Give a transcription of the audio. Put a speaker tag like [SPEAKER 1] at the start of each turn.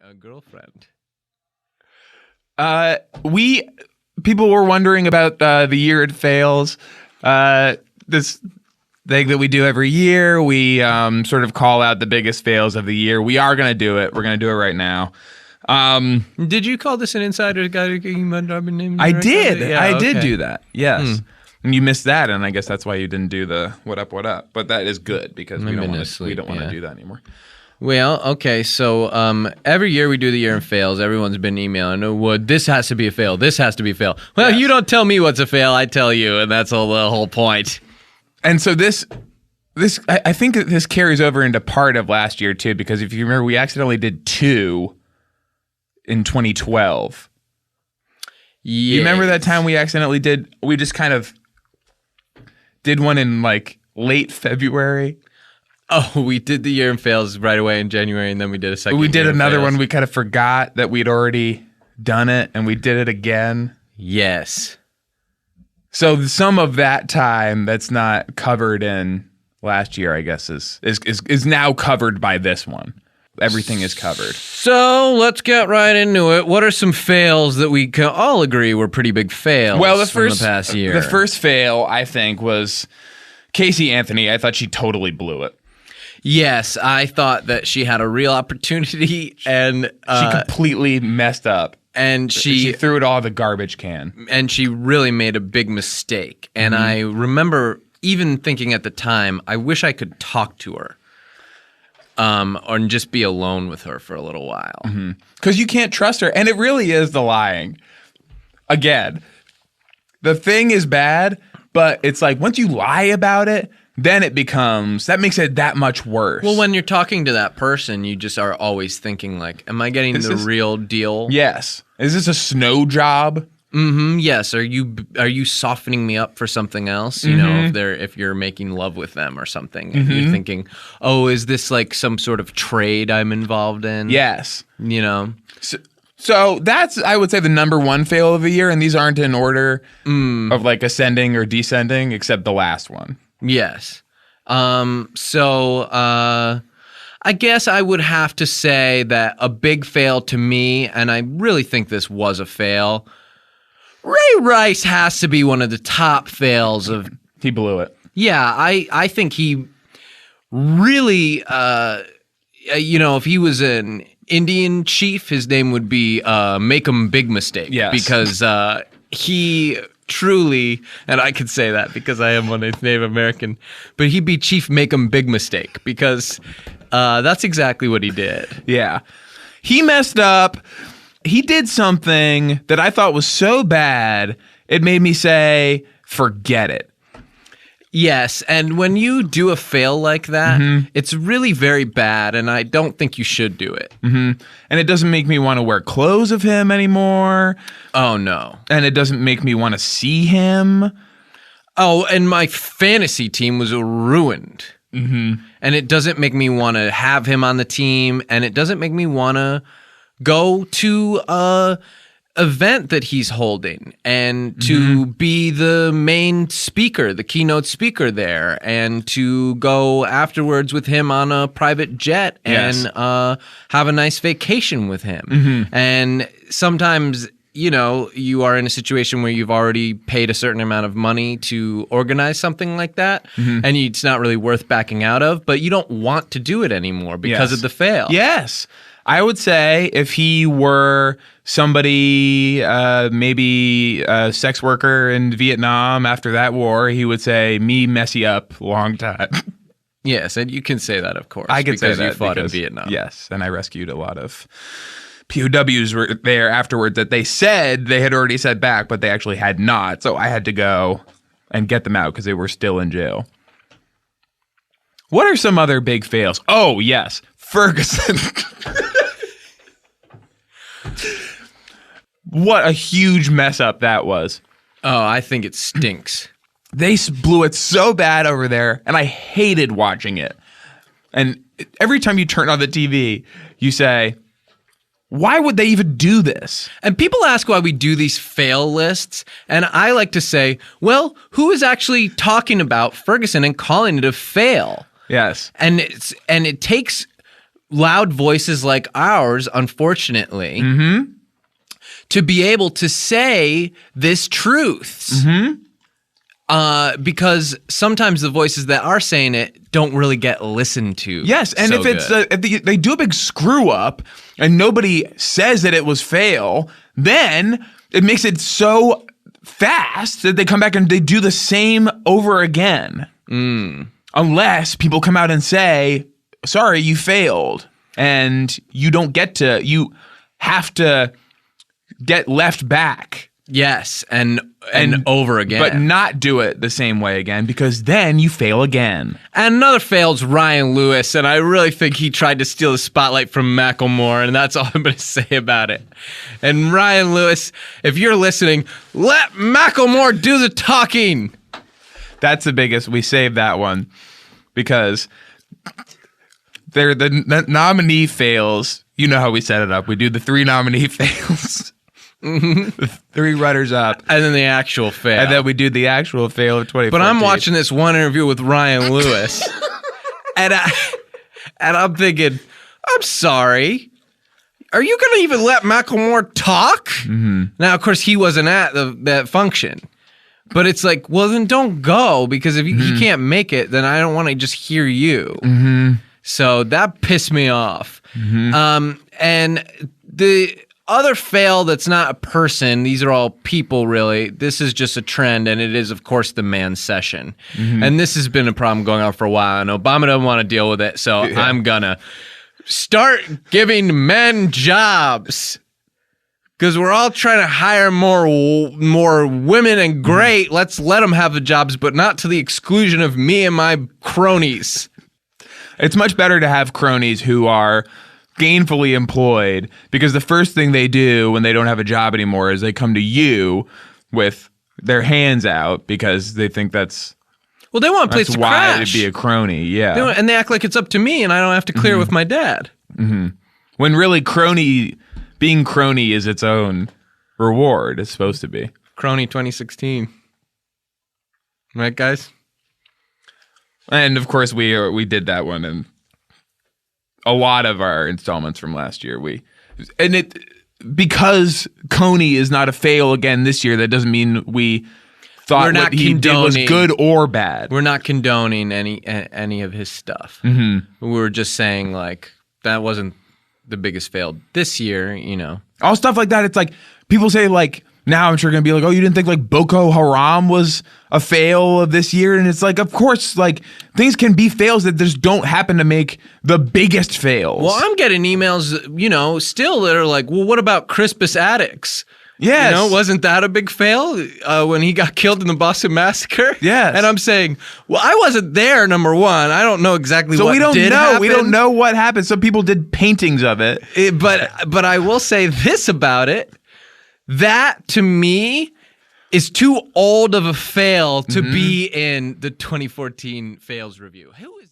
[SPEAKER 1] a girlfriend?
[SPEAKER 2] People were wondering about the year it fails. This thing that we do every year, we sort of call out the biggest fails of the year. We are going to do it. We're going to do it right now.
[SPEAKER 1] Did you call this an insider guy?
[SPEAKER 2] I did.
[SPEAKER 1] Yeah,
[SPEAKER 2] I did
[SPEAKER 1] okay.
[SPEAKER 2] do that. Yes. And you missed that, and I guess that's why you didn't do the what up. But that is good because we don't want to do that anymore.
[SPEAKER 1] Well, okay, so every year we do the year in fails. Everyone's been emailing, well, this has to be a fail. This has to be a fail. Well,
[SPEAKER 2] Yes.
[SPEAKER 1] You don't tell me what's a fail. I tell you, and that's the whole point.
[SPEAKER 2] And so I think that this carries over into part of last year too, because if you remember, we accidentally did 2 in 2012.
[SPEAKER 1] Yeah.
[SPEAKER 2] You remember that time we just kind of did one in like late February?
[SPEAKER 1] Oh, we did the year in fails right away in January, and then we did a second.
[SPEAKER 2] We did
[SPEAKER 1] year in
[SPEAKER 2] another
[SPEAKER 1] fails.
[SPEAKER 2] one. We kind of forgot that we'd already done it, and we did it again.
[SPEAKER 1] Yes.
[SPEAKER 2] So some of that time that's not covered in last year, I guess, is now covered by this one. Everything is covered.
[SPEAKER 1] So let's get right into it. What are some fails that we can all agree were pretty big fails?
[SPEAKER 2] Well,
[SPEAKER 1] from the past year.
[SPEAKER 2] The first fail, I think, was Casey Anthony. I thought she totally blew it.
[SPEAKER 1] Yes, I thought that she had a real opportunity, and
[SPEAKER 2] She completely messed up.
[SPEAKER 1] And
[SPEAKER 2] She threw it all in the garbage can.
[SPEAKER 1] And she really made a big mistake. And I remember even thinking at the time, I wish I could talk to her, or just be alone with her for a little while.
[SPEAKER 2] Because you can't trust her. And it really is the lying. Again, the thing is bad, but it's like once you lie about it, then that makes it that much worse.
[SPEAKER 1] Well, when you're talking to that person, you just are always thinking like, am I getting the real deal?
[SPEAKER 2] Yes. Is this a snow job?
[SPEAKER 1] Mm-hmm. Yes. Are you softening me up for something else? You know, if you're making love with them or something, and you're thinking, oh, is this like some sort of trade I'm involved in?
[SPEAKER 2] Yes.
[SPEAKER 1] You know.
[SPEAKER 2] So that's, I would say, the number one fail of the year, and these aren't in order of like ascending or descending, except the last one.
[SPEAKER 1] Yes. I guess I would have to say that a big fail to me, and I really think this was a fail, Ray Rice has to be one of the top fails of...
[SPEAKER 2] He blew it.
[SPEAKER 1] Yeah, I think he really, if he was an Indian chief, his name would be Make 'em Big Mistake.
[SPEAKER 2] Yes.
[SPEAKER 1] Because he... truly, and I could say that because I am one Native American, but he'd be Chief Make 'em Big Mistake because that's exactly what he did.
[SPEAKER 2] Yeah. He messed up. He did something that I thought was so bad, it made me say, forget it.
[SPEAKER 1] Yes, and when you do a fail like that, it's really very bad, and I don't think you should do it.
[SPEAKER 2] And it doesn't make me want to wear clothes of him anymore.
[SPEAKER 1] Oh, no.
[SPEAKER 2] And it doesn't make me want to see him.
[SPEAKER 1] Oh, and my fantasy team was ruined. And it doesn't make me want to have him on the team, and it doesn't make me want to go to a event that he's holding and to be the main speaker, the keynote speaker there, and to go afterwards with him on a private jet and have a nice vacation with him. And sometimes, you are in a situation where you've already paid a certain amount of money to organize something like that, and it's not really worth backing out of, but you don't want to do it anymore because of the fail.
[SPEAKER 2] Yes. I would say if he were somebody, maybe a sex worker in Vietnam after that war, he would say, me messy up long time.
[SPEAKER 1] Yes, and you can say that, of course.
[SPEAKER 2] I can say that
[SPEAKER 1] because you fought in
[SPEAKER 2] because,
[SPEAKER 1] Vietnam.
[SPEAKER 2] Yes, and I rescued a lot of POWs were there afterward that they said they had already said back, but they actually had not. So I had to go and get them out because they were still in jail. What are some other big fails? Oh, yes. Ferguson. What a huge mess up that was.
[SPEAKER 1] Oh, I think it stinks.
[SPEAKER 2] They blew it so bad over there, and I hated watching it. And every time you turn on the TV, you say, why would they even do this?
[SPEAKER 1] And people ask why we do these fail lists, and I like to say, well, who is actually talking about Ferguson and calling it a fail?
[SPEAKER 2] Yes.
[SPEAKER 1] And it takes loud voices like ours, unfortunately, to be able to say this truth. Because sometimes the voices that are saying it don't really get listened to.
[SPEAKER 2] Yes, and if they do a big screw up and nobody says that it was fail, then it makes it so fast that they come back and they do the same over again. Unless people come out and say, sorry, you failed. And you have to get left back.
[SPEAKER 1] Yes, and over again.
[SPEAKER 2] But not do it the same way again, because then you fail again.
[SPEAKER 1] And another fail's Ryan Lewis, and I really think he tried to steal the spotlight from Macklemore, and that's all I'm going to say about it. And Ryan Lewis, if you're listening, let Macklemore do the talking.
[SPEAKER 2] That's the biggest. We saved that one because they're the nominee fails. You know how we set it up. We do the 3 nominee fails. The 3 runners up,
[SPEAKER 1] and then the actual fail,
[SPEAKER 2] and then we do the actual fail of 2014.
[SPEAKER 1] But I'm watching this one interview with Ryan Lewis, and I'm thinking, I'm sorry, are you going to even let Macklemore talk? Now, of course, he wasn't at that function, but it's like, well, then don't go, because if he can't make it, then I don't want to just hear you. So that pissed me off. And the other fail that's not a person, these are all people really, this is just a trend, and it is, of course, the man session. And this has been a problem going on for a while, and Obama doesn't want to deal with it, so I'm gonna start giving men jobs. Because we're all trying to hire more women, and great, let's let them have the jobs, but not to the exclusion of me and my cronies.
[SPEAKER 2] It's much better to have cronies who are gainfully employed, because the first thing they do when they don't have a job anymore is they come to you with their hands out because they think that's
[SPEAKER 1] they want a place to
[SPEAKER 2] why
[SPEAKER 1] crash.
[SPEAKER 2] To be a crony, yeah.
[SPEAKER 1] And they act like it's up to me and I don't have to clear with my dad.
[SPEAKER 2] When really being crony is its own reward. It's supposed to be.
[SPEAKER 1] Crony 2016. Right, guys?
[SPEAKER 2] And of course we did that one, and a lot of our installments from last year, because Coney is not a fail again this year, that doesn't mean we thought what he did was good or bad.
[SPEAKER 1] We're not condoning any of his stuff. We were just saying, like, that wasn't the biggest fail this year, you know.
[SPEAKER 2] All stuff like that. It's like people say, like, now I'm sure going to be like, oh, you didn't think like Boko Haram was a fail of this year? And it's like, of course, like things can be fails that just don't happen to make the biggest fails.
[SPEAKER 1] Well, I'm getting emails, you know, still that are like, well, what about Crispus Attucks?
[SPEAKER 2] Yes.
[SPEAKER 1] You know, wasn't that a big fail when he got killed in the Boston Massacre?
[SPEAKER 2] Yes.
[SPEAKER 1] And I'm saying, well, I wasn't there, number one. I don't know exactly what did
[SPEAKER 2] know.
[SPEAKER 1] happen.
[SPEAKER 2] We don't know what happened. Some people did paintings of it.
[SPEAKER 1] But I will say this about it. That, to me, is too old of a fail to be in the 2014 fails review. Who is